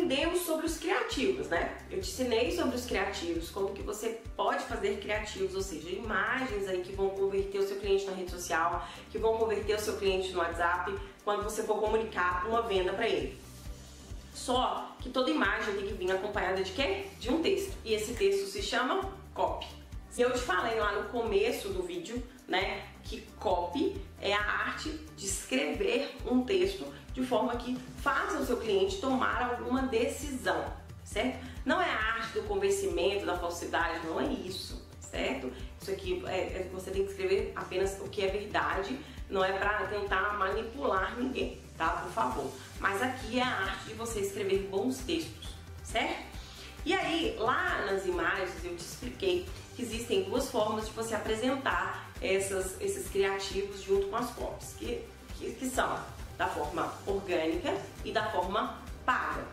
aprendemos sobre os criativos, né? Eu te ensinei sobre os criativos, como que você pode fazer criativos, ou seja, imagens aí que vão converter o seu cliente na rede social, que vão converter o seu cliente no WhatsApp, quando você for comunicar uma venda para ele. Só que toda imagem tem que vir acompanhada de quê? De um texto. E esse texto se chama copy. Eu te falei lá no começo do vídeo, né, que copy é a arte de escrever um texto de forma que faça o seu cliente tomar alguma decisão, certo? Não é a arte do convencimento, da falsidade, não é isso, certo? Isso aqui você tem que escrever apenas o que é verdade, não é para tentar manipular ninguém, tá? Por favor. Mas aqui é a arte de você escrever bons textos, certo? E aí, lá nas imagens eu te expliquei que existem duas formas de você apresentar esses criativos junto com as copies, que são da forma orgânica e da forma paga.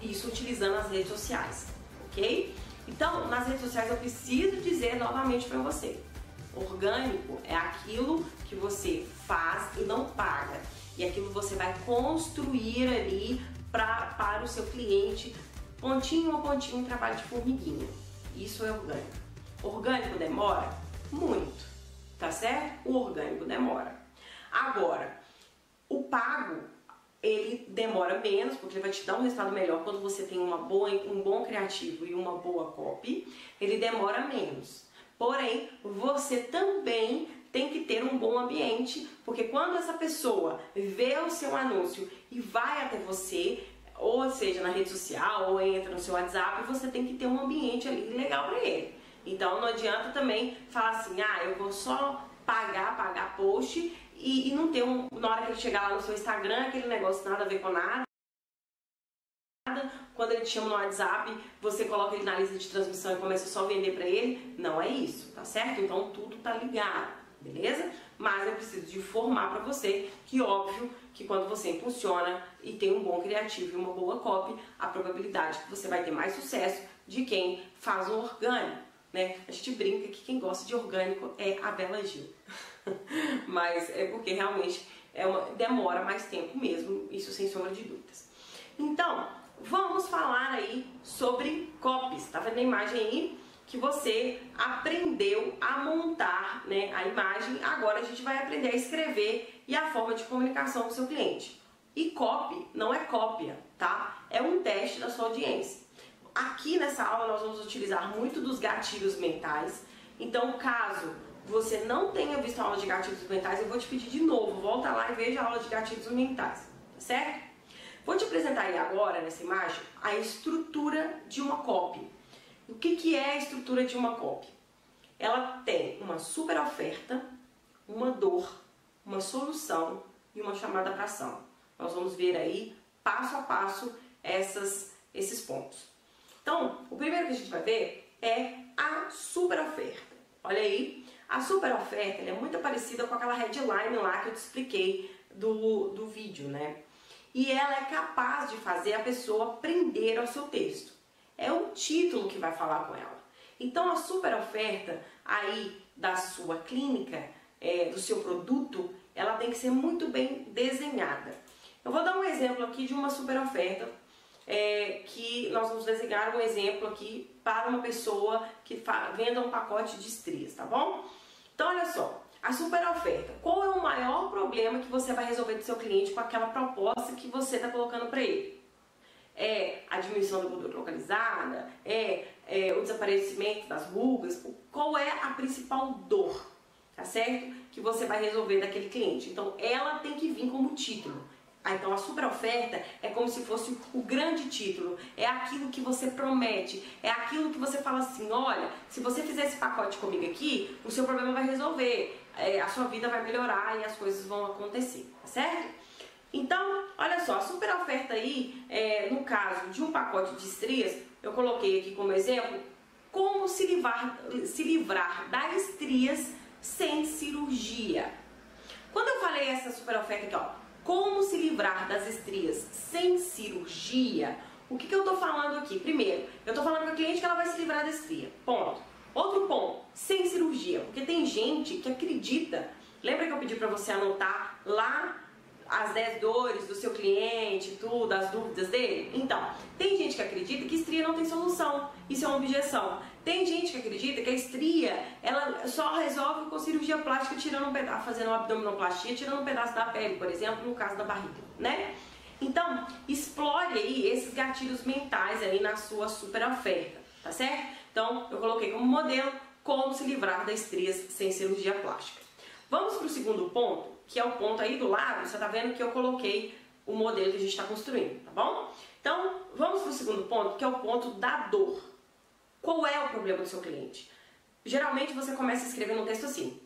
Isso utilizando as redes sociais, ok? Então, nas redes sociais eu preciso dizer novamente para você, orgânico é aquilo que você faz e não paga, e aquilo que você vai construir ali para o seu cliente, pontinho a pontinho, um trabalho de formiguinha. Isso é orgânico. Orgânico demora? Muito, tá certo? O orgânico demora. Agora, o pago, ele demora menos, porque ele vai te dar um resultado melhor quando você tem um bom criativo e uma boa copy, ele demora menos. Porém, você também tem que ter um bom ambiente, porque quando essa pessoa vê o seu anúncio e vai até você, ou seja, na rede social, ou entra no seu WhatsApp, você tem que ter um ambiente ali legal para ele. Então não adianta também falar assim, eu vou só pagar post e não ter na hora que ele chegar lá no seu Instagram, aquele negócio nada a ver com nada. Quando ele te chama no WhatsApp, você coloca ele na lista de transmissão e começa só a vender para ele. Não é isso, tá certo? Então tudo tá ligado, beleza? Mas eu preciso de informar para você que óbvio que quando você impulsiona e tem um bom criativo e uma boa copy, a probabilidade que você vai ter mais sucesso de quem faz um orgânico, né? A gente brinca que quem gosta de orgânico é a Bela Gil. Mas é porque realmente demora mais tempo mesmo, isso sem sombra de dúvidas. Então, vamos falar aí sobre copies. Tá vendo a imagem aí? Que você aprendeu a montar, né, a imagem. Agora a gente vai aprender a escrever e a forma de comunicação com o seu cliente. E copy não é cópia, tá? É um teste da sua audiência. Aqui nessa aula nós vamos utilizar muito dos gatilhos mentais. Então, caso você não tenha visto a aula de gatilhos mentais, eu vou te pedir de novo, volta lá e veja a aula de gatilhos mentais, tá certo? Vou te apresentar aí agora, nessa imagem, a estrutura de uma copy. O que é a estrutura de uma copy? Ela tem uma super oferta, uma dor, uma solução e uma chamada para ação. Nós vamos ver aí, passo a passo, esses pontos. Então, o primeiro que a gente vai ver é a super oferta. Olha aí, a super oferta é muito parecida com aquela headline lá que eu te expliquei do vídeo, né? E ela é capaz de fazer a pessoa prender ao seu texto. É o título que vai falar com ela. Então a super oferta aí da sua clínica, do seu produto, ela tem que ser muito bem desenhada. Eu vou dar um exemplo aqui de uma super oferta, que nós vamos desenhar um exemplo aqui para uma pessoa que venda um pacote de estrias, tá bom? Então olha só, a super oferta. Qual é o maior problema que você vai resolver do seu cliente com aquela proposta que você está colocando para ele? É a diminuição da gordura localizada? O desaparecimento das rugas? Qual é a principal dor, tá certo? Que você vai resolver daquele cliente. Então ela tem que vir como título. Então a super oferta é como se fosse o grande título, é aquilo que você promete, é aquilo que você fala assim, olha, se você fizer esse pacote comigo aqui, o seu problema vai resolver, a sua vida vai melhorar e as coisas vão acontecer, tá certo? Então, olha só, a super oferta aí, no caso de um pacote de estrias, eu coloquei aqui como exemplo, como se livrar das estrias sem cirurgia. Quando eu falei essa super oferta aqui, ó, como se livrar das estrias sem cirurgia, o que eu tô falando aqui? Primeiro, eu tô falando para a cliente que ela vai se livrar da estria, ponto. Outro ponto, sem cirurgia, porque tem gente que acredita, lembra que eu pedi para você anotar lá as 10 dores do seu cliente, tudo, as dúvidas dele? Então, tem gente que acredita que estria não tem solução, isso é uma objeção. Tem gente que acredita que a estria, ela só resolve com cirurgia plástica, tirando um pedaço, fazendo uma abdominoplastia, tirando um pedaço da pele, por exemplo, no caso da barriga, né? Então, explore aí esses gatilhos mentais aí na sua super oferta, tá certo? Então, eu coloquei como modelo como se livrar das estrias sem cirurgia plástica. Vamos para o segundo ponto, que é o ponto aí do lado, você tá vendo que eu coloquei o modelo que a gente está construindo, tá bom? Então, vamos para o segundo ponto, que é o ponto da dor. Qual é o problema do seu cliente? Geralmente você começa a escrever no texto assim: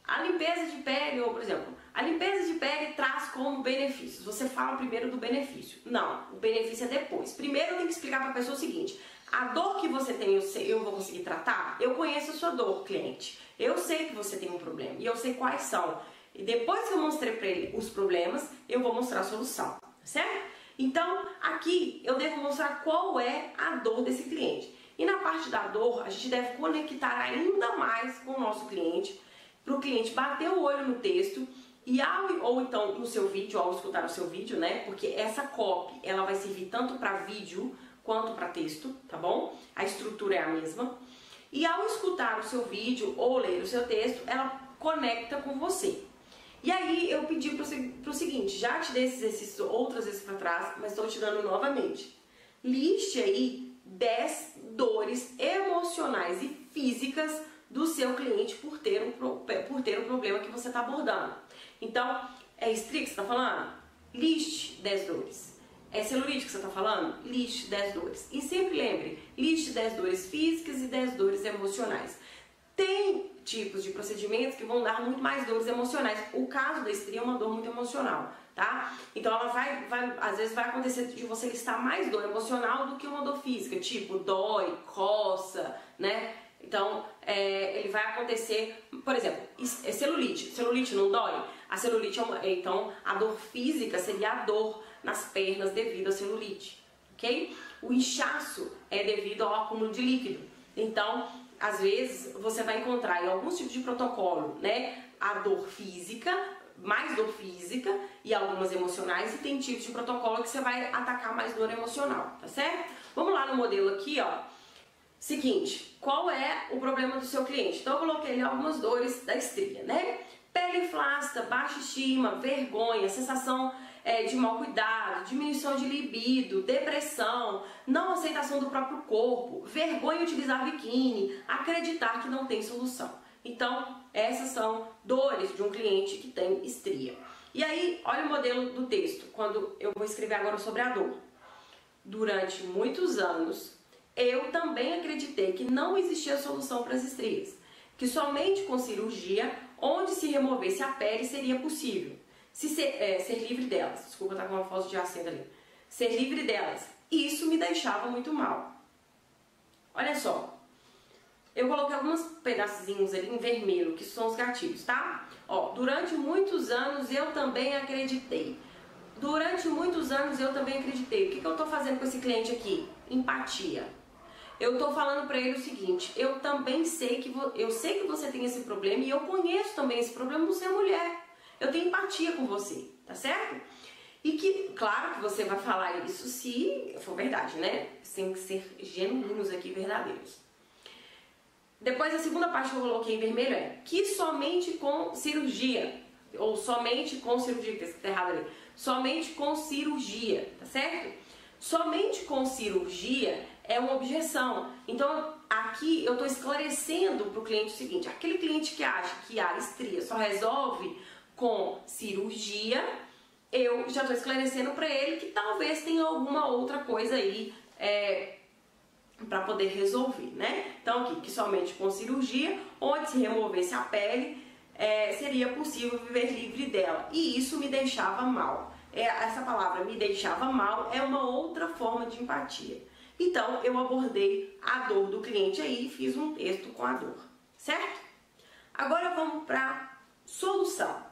a limpeza de pele, ou por exemplo, a limpeza de pele traz como benefícios. Você fala primeiro do benefício. Não, o benefício é depois. Primeiro eu tenho que explicar para a pessoa o seguinte: a dor que você tem, eu vou conseguir tratar? Eu conheço a sua dor, cliente. Eu sei que você tem um problema e eu sei quais são. E depois que eu mostrei para ele os problemas, eu vou mostrar a solução, certo? Então, aqui eu devo mostrar qual é a dor desse cliente. E na parte da dor, a gente deve conectar ainda mais com o nosso cliente, para o cliente bater o olho no texto e ou então no seu vídeo, ao escutar o seu vídeo, né? Porque essa copy, ela vai servir tanto para vídeo quanto para texto, tá bom? A estrutura é a mesma. E ao escutar o seu vídeo ou ler o seu texto, ela conecta com você. E aí eu pedi para o seguinte: já te dei esses exercícios outras vezes para trás, mas estou te dando novamente. Liste aí 10 dores emocionais e físicas do seu cliente por ter um problema que você está abordando. Então, é estria que você está falando? Liste 10 dores. É celulite que você está falando? Liste 10 dores. E sempre lembre, liste 10 dores físicas e 10 dores emocionais. Tem tipos de procedimentos que vão dar muito mais dores emocionais. O caso da estria é uma dor muito emocional, tá? Então ela às vezes vai acontecer de você listar mais dor emocional do que uma dor física, tipo dói, coça, né? Então, ele vai acontecer, por exemplo, celulite. Celulite não dói? A celulite então, a dor física seria a dor nas pernas devido à celulite, ok? O inchaço é devido ao acúmulo de líquido. Então, às vezes, você vai encontrar em alguns tipos de protocolo, né, a dor física, mais dor física e algumas emocionais, e tem tipos de protocolo que você vai atacar mais dor emocional, tá certo? Vamos lá no modelo aqui, ó. Seguinte, qual é o problema do seu cliente? Então eu coloquei ali algumas dores da estria, né? Pele flácida, baixa estima, vergonha, sensação de mau cuidado, diminuição de libido, depressão, não aceitação do próprio corpo, vergonha de utilizar biquíni, acreditar que não tem solução. Então, essas são dores de um cliente que tem estria. E aí, olha o modelo do texto, quando eu vou escrever agora sobre a dor. Durante muitos anos, eu também acreditei que não existia solução para as estrias, que somente com cirurgia, onde se removesse a pele, seria possível ser livre delas. Desculpa, tá com uma falta de acento ali. Ser livre delas. Isso me deixava muito mal. Olha só, eu coloquei alguns pedacinhos ali em vermelho, que são os gatilhos, tá? Ó, durante muitos anos eu também acreditei. Durante muitos anos eu também acreditei. O que eu tô fazendo com esse cliente aqui? Empatia. Eu tô falando pra ele o seguinte: eu também sei que você tem esse problema e eu conheço também esse problema, você é mulher. Eu tenho empatia com você, tá certo? E que, claro que você vai falar isso se for verdade, né? Tem que ser genuínos aqui, verdadeiros. Depois a segunda parte que eu coloquei em vermelho é que somente com cirurgia, ou somente com cirurgia, que tá errado ali, somente com cirurgia, tá certo? Somente com cirurgia é uma objeção. Então aqui eu tô esclarecendo pro cliente o seguinte: aquele cliente que acha que a estria só resolve com cirurgia, eu já tô esclarecendo para ele que talvez tenha alguma outra coisa aí para poder resolver, né? Então aqui, que somente com cirurgia, onde se removesse a pele, seria possível viver livre dela. E isso me deixava mal. Essa palavra me deixava mal é uma outra forma de empatia. Então eu abordei a dor do cliente aí e fiz um texto com a dor, certo? Agora vamos para solução.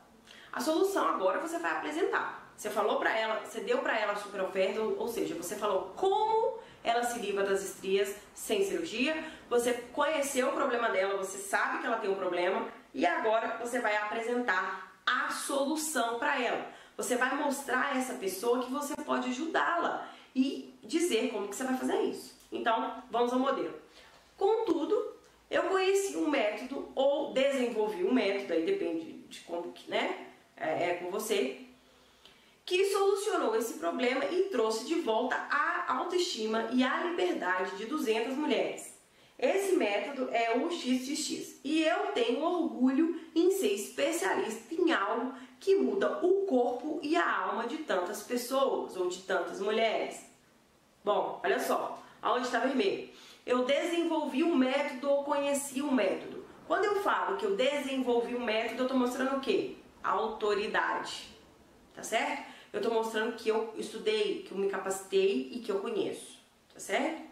A solução agora você vai apresentar. Você falou para ela, você deu para ela a super oferta, ou seja, você falou como ela se livra das estrias sem cirurgia, você conheceu o problema dela, você sabe que ela tem um problema e agora você vai apresentar a solução para ela. Você vai mostrar a essa pessoa que você pode ajudá-la e dizer como que você vai fazer isso. Então, vamos ao modelo. Contudo, eu conheci um método ou desenvolvi um método, aí depende de como que, né, é com você, que solucionou esse problema e trouxe de volta a autoestima e a liberdade de 200 mulheres. Esse método é o XXX e eu tenho orgulho em ser especialista em algo que muda o corpo e a alma de tantas pessoas ou de tantas mulheres. Bom, olha só, aonde está vermelho? Eu desenvolvi um método ou conheci um método. Quando eu falo que eu desenvolvi um método, eu estou mostrando o quê? Autoridade, tá certo? Eu estou mostrando que eu estudei, que eu me capacitei e que eu conheço, tá certo?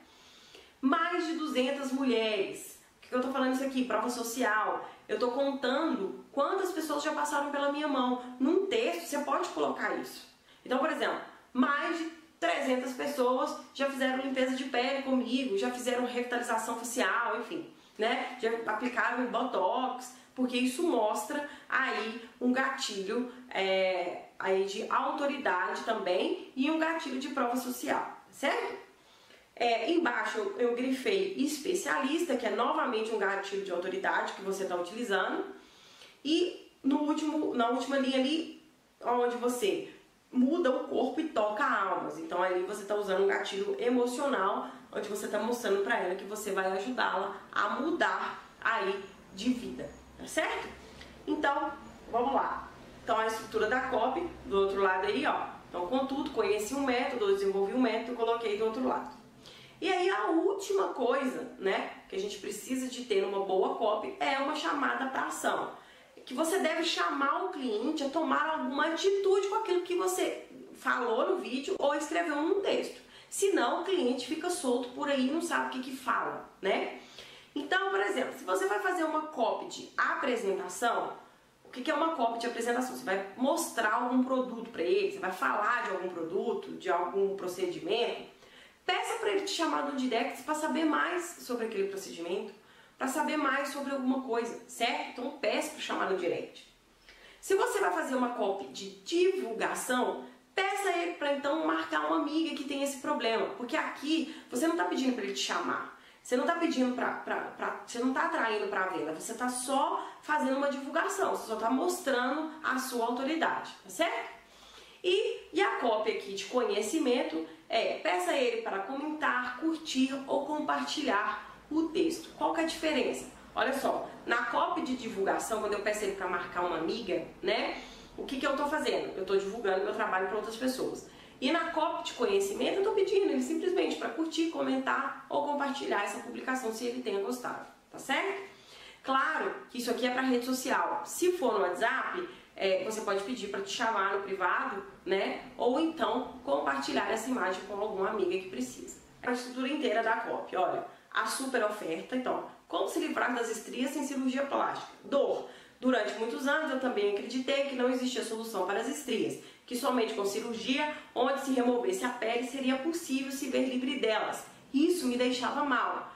Mais de 200 mulheres. Por que eu estou falando isso aqui? Prova social. Eu estou contando quantas pessoas já passaram pela minha mão. Num texto, você pode colocar isso. Então, por exemplo, mais de 300 pessoas já fizeram limpeza de pele comigo, já fizeram revitalização facial, enfim, né? Já aplicaram botox, porque isso mostra aí um gatilho aí de autoridade também e um gatilho de prova social, certo? Embaixo eu grifei especialista, que é novamente um gatilho de autoridade que você está utilizando, e na última linha ali, onde você muda o corpo e toca almas. Então aí você está usando um gatilho emocional, onde você está mostrando para ela que você vai ajudá-la a mudar aí de vida, tá certo? Então, vamos lá. Então a estrutura da copy, do outro lado aí, ó. Então, contudo, conheci um método, desenvolvi um método e coloquei do outro lado. E aí a última coisa, né, que a gente precisa de ter numa boa copy é uma chamada para ação. Que você deve chamar o cliente a tomar alguma atitude com aquilo que você falou no vídeo ou escreveu num texto. Senão o cliente fica solto por aí e não sabe o que fala, né? Então, por exemplo, se você vai fazer uma copy de apresentação, o que é uma copy de apresentação? Você vai mostrar algum produto para ele, você vai falar de algum produto, de algum procedimento. Peça para ele te chamar no direct para saber mais sobre aquele procedimento, para saber mais sobre alguma coisa, certo? Então peça para chamar no direct. Se você vai fazer uma copy de divulgação, peça ele para então marcar uma amiga que tem esse problema, porque aqui você não está pedindo para ele te chamar, você não está pedindo você não está atraindo para a venda, você está só fazendo uma divulgação, você só está mostrando a sua autoridade, tá certo? E a copy aqui de conhecimento peça ele para comentar, curtir ou compartilhar o texto. Qual que é a diferença? Olha só, na copy de divulgação, quando eu peço ele para marcar uma amiga, né? O que eu estou fazendo? Eu estou divulgando meu trabalho para outras pessoas. E na copy de conhecimento, eu estou pedindo ele simplesmente para curtir, comentar ou compartilhar essa publicação se ele tenha gostado, tá certo? Claro que isso aqui é para rede social. Se for no WhatsApp, você pode pedir para te chamar no privado, né? Ou então compartilhar essa imagem com alguma amiga que precisa. A estrutura inteira da copy, olha, a super oferta. Então, como se livrar das estrias sem cirurgia plástica? Dor. Durante muitos anos eu também acreditei que não existia solução para as estrias, que somente com cirurgia, onde se removesse a pele, seria possível se ver livre delas. Isso me deixava mal.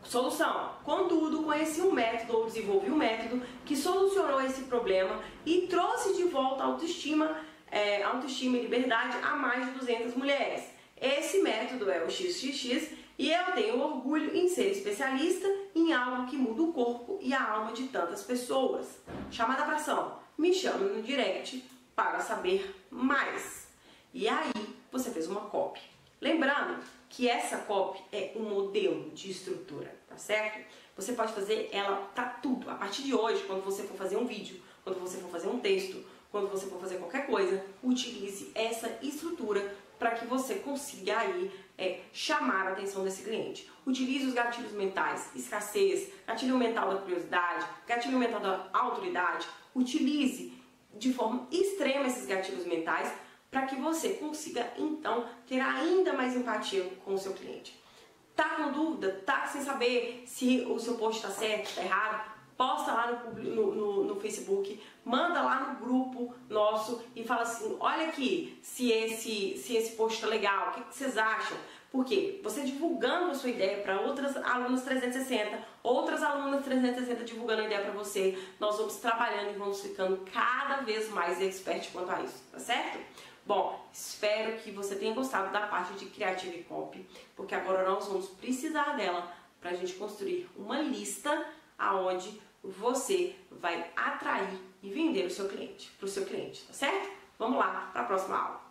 Solução. Contudo, conheci um método ou desenvolvi um método que solucionou esse problema e trouxe de volta a autoestima e liberdade a mais de 200 mulheres. Esse método é o XXX e eu tenho orgulho em ser especialista em algo que muda o corpo e a alma de tantas pessoas. Chamada para ação. Me chame no direct para saber mais. E aí, você fez uma copy. Lembrando que essa copy é um modelo de estrutura, tá certo? Você pode fazer ela para tudo. A partir de hoje, quando você for fazer um vídeo, quando você for fazer um texto, quando você for fazer qualquer coisa, utilize essa estrutura para que você consiga aí chamar a atenção desse cliente. Utilize os gatilhos mentais, escassez, gatilho mental da curiosidade, gatilho mental da autoridade. Utilize de forma extrema esses gatilhos mentais para que você consiga, então, ter ainda mais empatia com o seu cliente. Tá com dúvida? Tá sem saber se o seu post está certo, está errado? Posta lá no Facebook, manda lá no grupo nosso e fala assim, olha aqui, se esse post está legal, o que vocês acham? Porque você divulgando a sua ideia para outras alunas 360, outras alunas 360 divulgando a ideia para você, nós vamos trabalhando e vamos ficando cada vez mais expert quanto a isso, tá certo? Bom, espero que você tenha gostado da parte de Creative Copy, porque agora nós vamos precisar dela para a gente construir uma lista aonde você vai atrair e vender o seu cliente, para o seu cliente, tá certo? Vamos lá para a próxima aula.